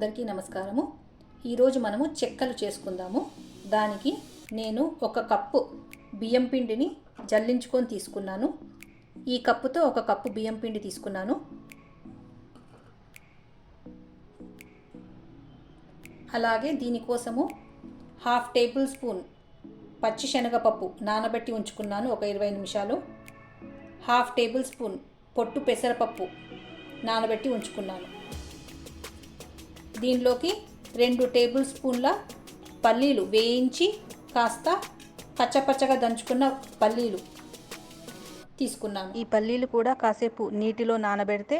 అందరికీ నమస్కారము. ఈరోజు మనము చెక్కలు చేసుకుందాము. దానికి నేను 1 కప్పు బియ్యం పిండిని జల్లించుకొని తీసుకున్నాను. ఈ కప్పుతో 1 కప్పు బియ్యం పిండి తీసుకున్నాను. అలాగే దీనికోసము 1/2 టేబుల్ స్పూన్ పచ్చి శనగపప్పు నానబెట్టి ఉంచుకున్నాను ఒక 20 నిమిషాలు. 1/2 టేబుల్ స్పూన్ పొట్టు పెసరపప్పు నానబెట్టి ఉంచుకున్నాను. దీనిలోకి 2 టేబుల్ స్పూన్ల పల్లీలు వేయించి కాస్త పచ్చపచ్చగా దంచుకున్న పల్లీలు తీసుకున్నాను. ఈ పల్లీలు కూడా కాసేపు నీటిలో నానబెడితే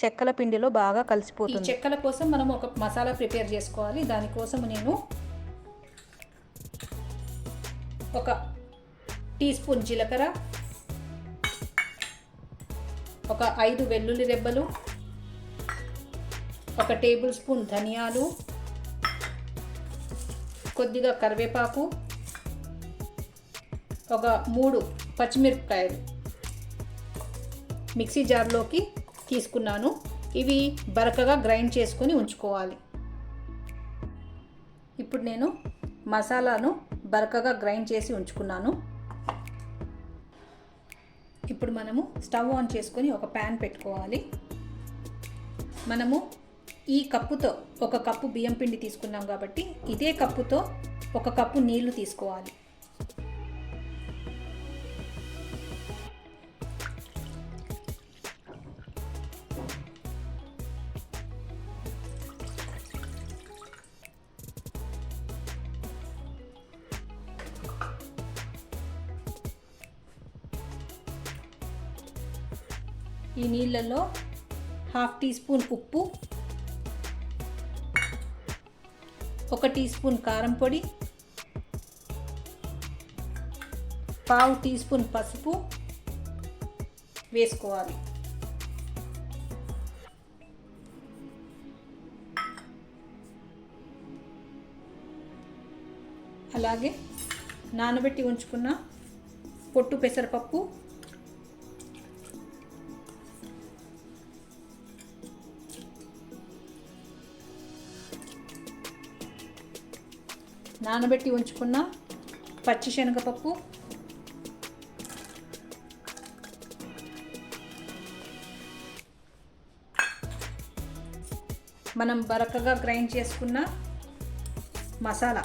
చెక్కల పిండిలో బాగా కలిసిపోతుంది. ఈ చెక్కల కోసం మనం ఒక మసాలా ప్రిపేర్ చేసుకోవాలి. దానికోసం నేను 1 టీ స్పూన్ జీలకర్ర, 5 వెల్లుల్లి రెబ్బలు, 1 టేబుల్ స్పూన్ ధనియాలు, కొద్దిగా కరివేపాకు, 3 పచ్చిమిరపకాయలు మిక్సీ జార్లోకి తీసుకున్నాను. ఇవి బరకగా గ్రైండ్ చేసుకొని ఉంచుకోవాలి. ఇప్పుడు నేను మసాలాను బరకగా గ్రైండ్ చేసి ఉంచుకున్నాను. ఇప్పుడు మనము స్టవ్ ఆన్ చేసుకొని ఒక ప్యాన్ పెట్టుకోవాలి. మనము ఈ కప్పుతో 1 కప్పు బియ్యం పిండి తీసుకున్నాం కాబట్టి ఇదే కప్పుతో 1 కప్పు నీళ్లు తీసుకోవాలి. ఈ నీళ్ళల్లో 1/2 టీ స్పూన్ ఉప్పు, 1 టీ స్పూన్ కారం పొడి, 1/2 టీ స్పూన్ పసుపు వేసుకోవాలి. అలాగే నానబెట్టి ఉంచుకున్న పొట్టు పెసరపప్పు, నానబెట్టి ఉంచుకున్న పచ్చి శనగపప్పు, మనం బరకగా గ్రైండ్ చేసుకున్న మసాలా,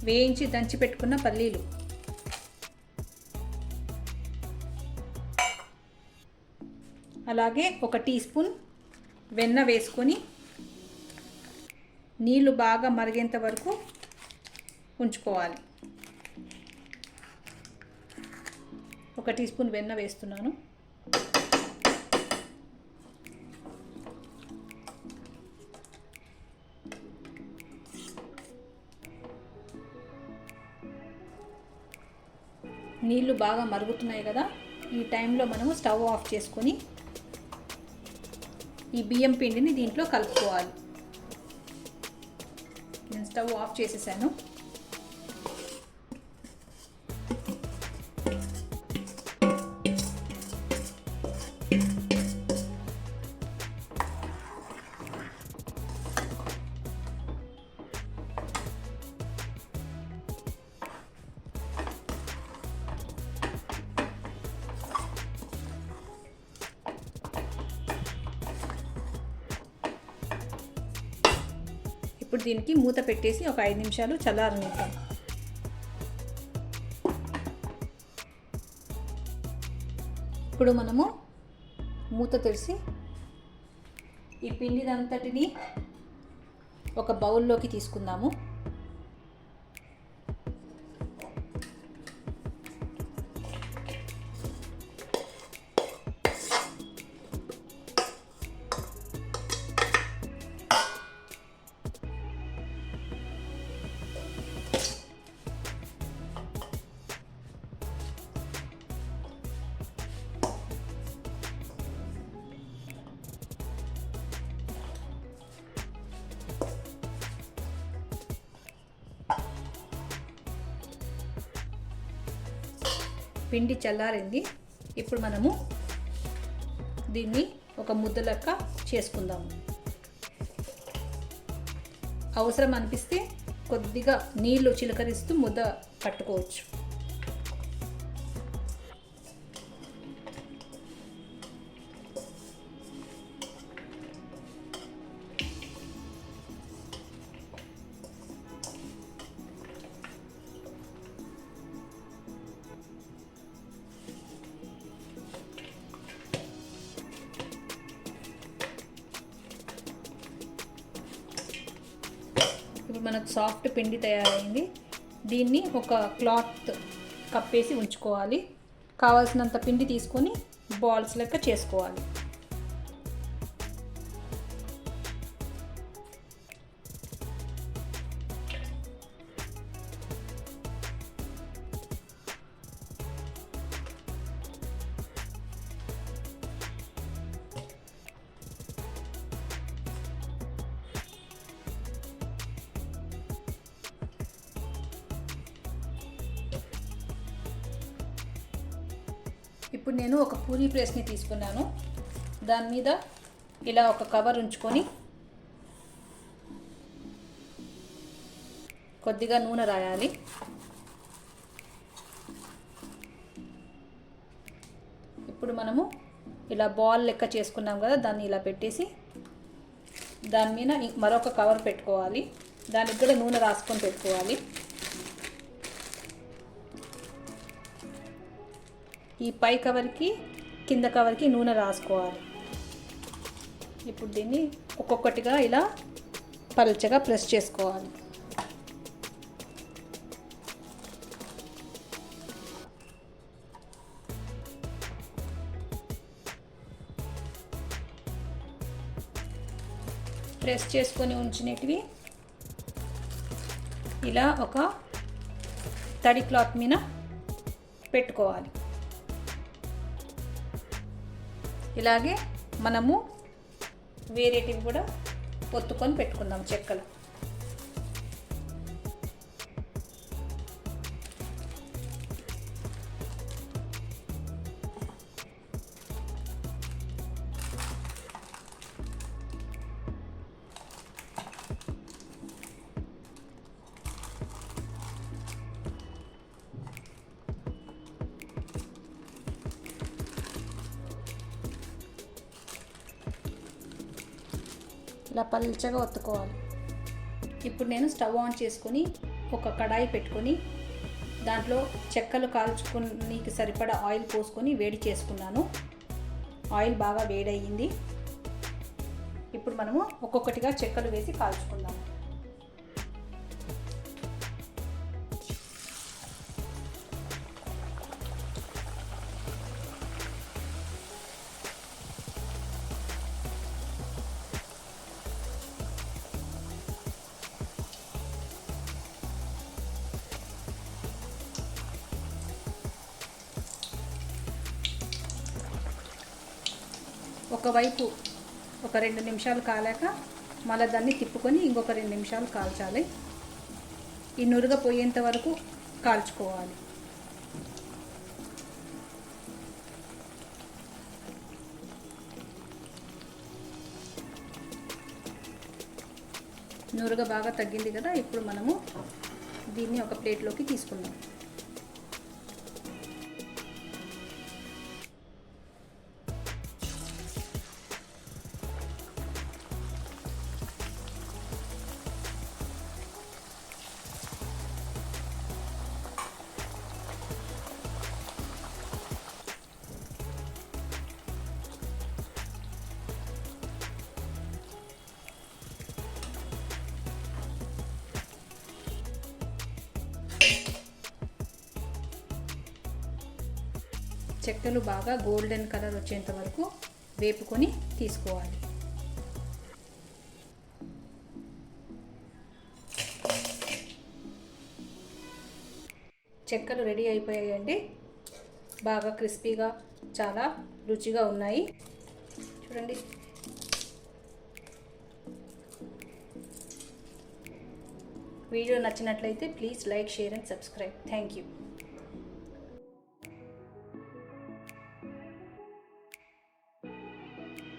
వేయించి దంచి పెట్టుకున్న పల్లీలు, అలాగే 1 టీ స్పూన్ వెన్న వేసుకొని నీళ్లు బాగా మరిగేంత వరకు ఉంచుకోవాలి. 1 టీ స్పూన్ వెన్న వేస్తున్నాను. నీళ్ళు బాగా మరుగుతున్నాయి కదా, ఈ టైంలో మనము స్టవ్ ఆఫ్ చేసుకొని ఈ బియ్యం పిండిని దీంట్లో కలుపుకోవాలి. నేను స్టవ్ ఆఫ్ చేసేసాను. ఇప్పుడు దీనికి మూత పెట్టేసి ఒక 5 నిమిషాలు చల్లారనిద్దాం. ఇప్పుడు మనము మూత తెరిచి ఈ పిండినంతటిని ఒక బౌల్లోకి తీసుకుందాము. పిండి చల్లారింది. ఇప్పుడు మనము దీన్ని ఒక ముద్ద లెక్క చేసుకుందాము. అవసరం అనిపిస్తే కొద్దిగా నీళ్లు చిలకరిస్తూ ముద్ద పట్టుకోవచ్చు. ఇప్పుడు మనకు సాఫ్ట్ పిండి తయారైంది. దీన్ని ఒక క్లాత్ కప్పేసి ఉంచుకోవాలి. కావాల్సినంత పిండి తీసుకొని బాల్స్ లెక్క చేసుకోవాలి. ఇప్పుడు నేను ఒక పూరీ ప్రెస్ని తీసుకున్నాను. దాని మీద ఇలా ఒక కవర్ ఉంచుకొని కొద్దిగా నూనె రాయాలి. ఇప్పుడు మనము ఇలా బాల్ లెక్క చేసుకున్నాం కదా, దాన్ని ఇలా పెట్టేసి దాని మీద మరొక కవర్ పెట్టుకోవాలి. దానికి కూడా నూనె రాసుకొని పెట్టుకోవాలి. ఈ పై కవర్కి కింద కవర్కి నూనె రాసుకోవాలి. ఇప్పుడు దీన్ని ఒక్కొక్కటిగా ఇలా పల్చగా ప్రెస్ చేసుకోవాలి. ప్రెస్ చేసుకొని ఉంచినవి ఇలా ఒక తడి క్లాత్ మీద పెట్టుకోవాలి. ఇలాగే మనము వేరేటివి కూడా ఒత్తుకొని పెట్టుకుందాం చెక్కలు. ఇలా పల్చగా ఒత్తుకోవాలి. ఇప్పుడు నేను స్టవ్ ఆన్ చేసుకొని ఒక కడాయి పెట్టుకొని దాంట్లో చెక్కలు కాల్చుకోనికి సరిపడా ఆయిల్ పోసుకొని వేడి చేసుకున్నాను. ఆయిల్ బాగా వేడయ్యింది. ఇప్పుడు మనము ఒక్కొక్కటిగా చెక్కలు వేసి కాల్చుకుందాము. ఒకవైపు ఒక 2 నిమిషాలు కాలాక మళ్ళీ దాన్ని తిప్పుకొని ఇంకొక 2 నిమిషాలు కాల్చాలి. ఈ నురుగ పోయేంత వరకు కాల్చుకోవాలి. నురుగ బాగా తగ్గింది కదా, ఇప్పుడు మనము దీన్ని ఒక ప్లేట్లోకి తీసుకుందాం. చెక్కలు బాగా గోల్డెన్ కలర్ వచ్చేంత వరకు వేపుకొని తీసుకోవాలి. చెక్కలు రెడీ అయిపోయాయండి. బాగా క్రిస్పీగా చాలా రుచిగా ఉన్నాయి. చూడండి. వీడియో నచ్చినట్లయితే please like, share and subscribe. Thank you.